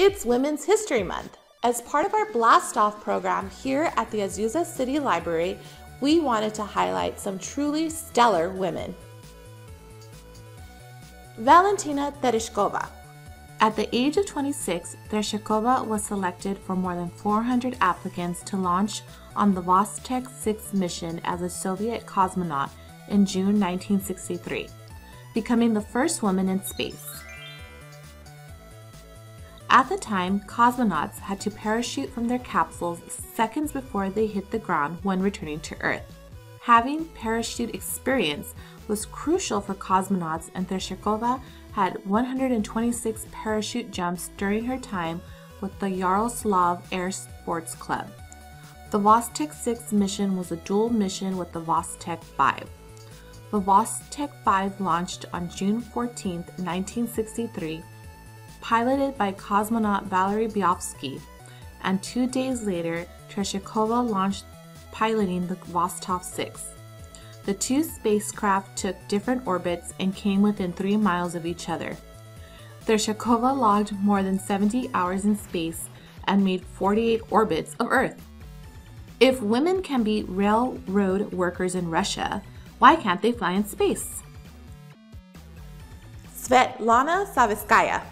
It's Women's History Month. As part of our Blast Off program here at the Azusa City Library, we wanted to highlight some truly stellar women. Valentina Tereshkova. At the age of 26, Tereshkova was selected for more than 400 applicants to launch on the Vostok 6 mission as a Soviet cosmonaut in June 1963, becoming the first woman in space. At the time, cosmonauts had to parachute from their capsules seconds before they hit the ground when returning to Earth. Having parachute experience was crucial for cosmonauts, and Tereshkova had 126 parachute jumps during her time with the Yaroslav Air Sports Club. The Vostok 6 mission was a dual mission with the Vostok 5. The Vostok 5 launched on June 14, 1963, piloted by cosmonaut Valery Byovsky, and 2 days later, Tereshkova launched piloting the Vostok 6. The two spacecraft took different orbits and came within 3 miles of each other. Tereshkova logged more than 70 hours in space and made 48 orbits of Earth. If women can be railroad workers in Russia, why can't they fly in space? Svetlana Savitskaya.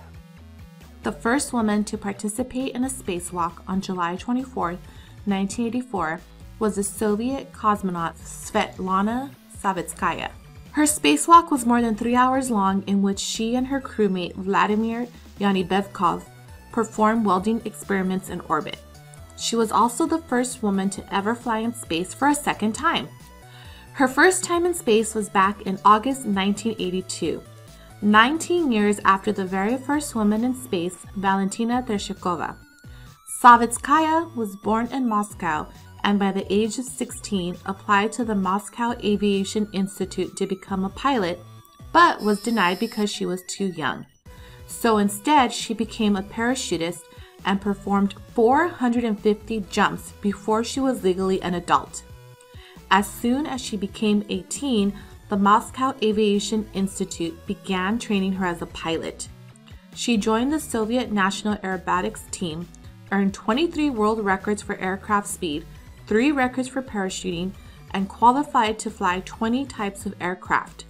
The first woman to participate in a spacewalk on July 24, 1984, was the Soviet cosmonaut Svetlana Savitskaya. Her spacewalk was more than 3 hours long, in which she and her crewmate Vladimir Yanibevkov performed welding experiments in orbit. She was also the first woman to ever fly in space for a second time. Her first time in space was back in August 1982. 19 years after the very first woman in space, Valentina Tereshkova. Savitskaya was born in Moscow and by the age of 16 applied to the Moscow Aviation Institute to become a pilot, but was denied because she was too young. So instead, she became a parachutist and performed 450 jumps before she was legally an adult. As soon as she became 18, the Moscow Aviation Institute began training her as a pilot. She joined the Soviet National Aerobatics team, earned 23 world records for aircraft speed, 3 records for parachuting, and qualified to fly 20 types of aircraft.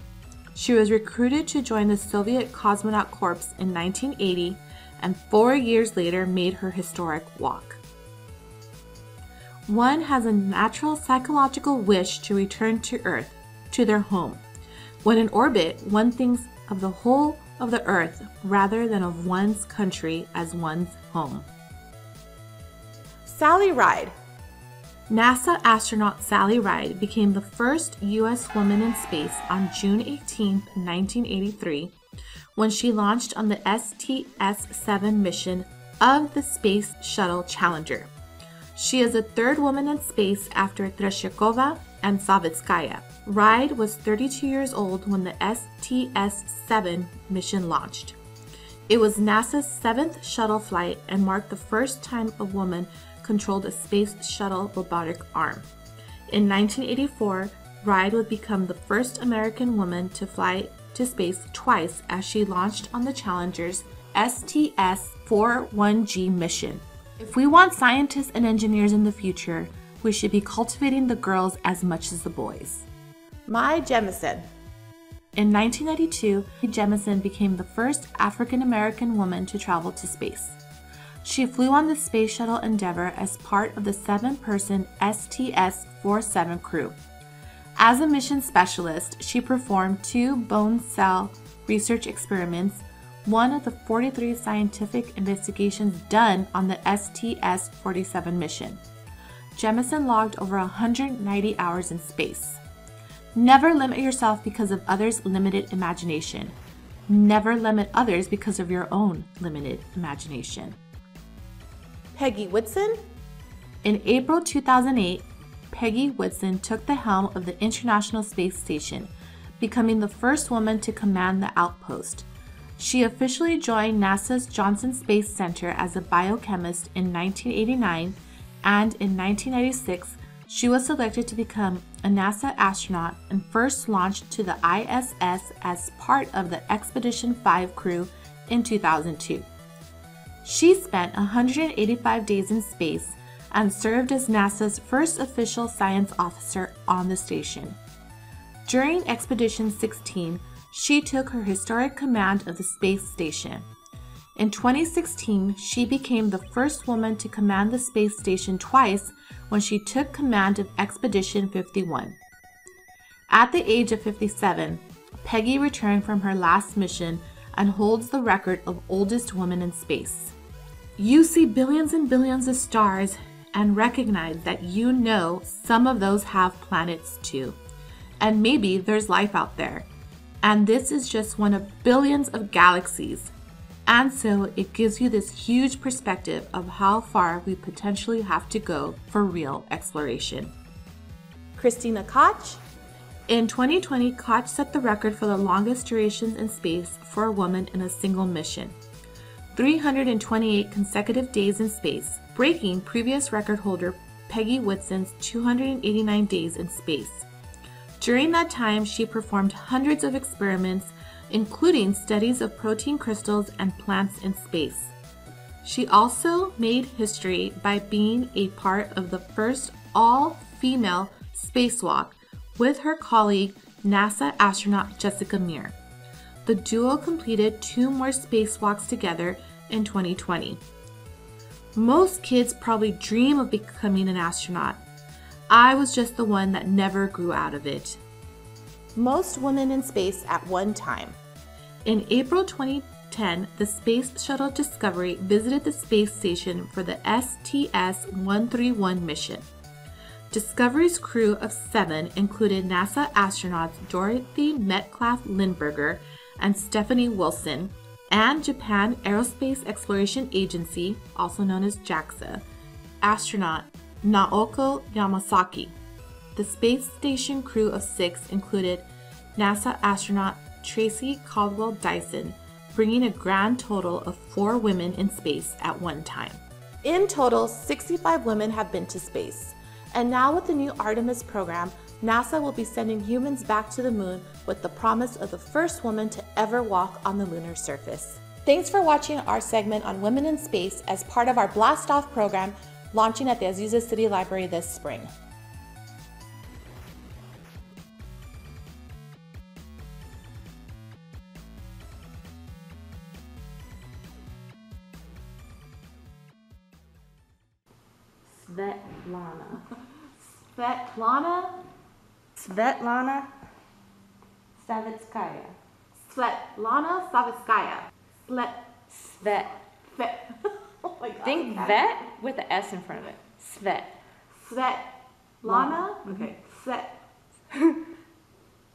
She was recruited to join the Soviet Cosmonaut Corps in 1980, and 4 years later made her historic walk. One has a natural psychological wish to return to Earth, to their home. When in orbit, one thinks of the whole of the Earth rather than of one's country as one's home. Sally Ride. NASA astronaut Sally Ride became the first U.S. woman in space on June 18, 1983, when she launched on the STS-7 mission of the Space Shuttle Challenger. She is the third woman in space after Tereshkova and Savitskaya. Ride was 32 years old when the STS-7 mission launched. It was NASA's 7th shuttle flight and marked the first time a woman controlled a space shuttle robotic arm. In 1984, Ride would become the first American woman to fly to space twice as she launched on the Challenger's STS-41G mission. If we want scientists and engineers in the future, we should be cultivating the girls as much as the boys. Mae Jemison. In 1992, Jemison became the first African-American woman to travel to space. She flew on the Space Shuttle Endeavour as part of the 7-person STS-47 crew. As a mission specialist, she performed 2 bone cell research experiments, one of the 43 scientific investigations done on the STS-47 mission. Jemison logged over 190 hours in space. Never limit yourself because of others' limited imagination. Never limit others because of your own limited imagination. Peggy Whitson. In April 2008, Peggy Whitson took the helm of the International Space Station, becoming the first woman to command the outpost. She officially joined NASA's Johnson Space Center as a biochemist in 1989, and in 1996, she was selected to become a NASA astronaut and first launched to the ISS as part of the Expedition 5 crew in 2002. She spent 185 days in space and served as NASA's first official science officer on the station. During Expedition 16, she took her historic command of the space station. In 2016, she became the first woman to command the space station twice when she took command of Expedition 51. At the age of 57, Peggy returned from her last mission and holds the record of oldest woman in space. You see billions and billions of stars and recognize that you know some of those have planets too. And maybe there's life out there. And this is just one of billions of galaxies. And so it gives you this huge perspective of how far we potentially have to go for real exploration. Christina Koch. In 2020, Koch set the record for the longest durations in space for a woman in a single mission. 328 consecutive days in space, breaking previous record holder Peggy Whitson's 289 days in space. During that time, she performed hundreds of experiments, including studies of protein crystals and plants in space. She also made history by being a part of the first all-female spacewalk with her colleague, NASA astronaut Jessica Meir. The duo completed 2 more spacewalks together in 2020. Most kids probably dream of becoming an astronaut. I was just the one that never grew out of it. Most women in space at one time. In April 2010, the Space Shuttle Discovery visited the space station for the STS-131 mission. Discovery's crew of 7 included NASA astronauts Dorothy Metcalf-Lindberger and Stephanie Wilson, and Japan Aerospace Exploration Agency, also known as JAXA, astronaut Naoko Yamasaki. The space station crew of 6 included NASA astronaut Tracy Caldwell Dyson, bringing a grand total of 4 women in space at one time. In total, 65 women have been to space. And now with the new Artemis program, NASA will be sending humans back to the moon with the promise of the first woman to ever walk on the lunar surface. Thanks for watching our segment on women in space as part of our Blast Off program launching at the Azusa City Library this spring. Svetlana Savitskaya. Svetlana Savitskaya. Svet. Oh my God. Think vet with an S in front of it. Svet. Svetlana. Okay. I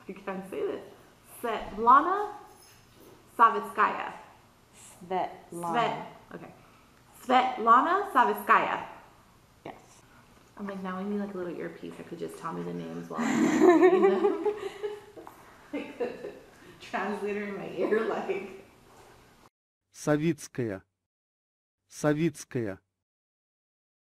can't say this. Svetlana Savitskaya. Okay. Svetlana Savitskaya. Yes. I'm like, now I need like a little earpiece. I could just tell me the names while I'm reading them. Like the translator in my ear, like. Savitskaya.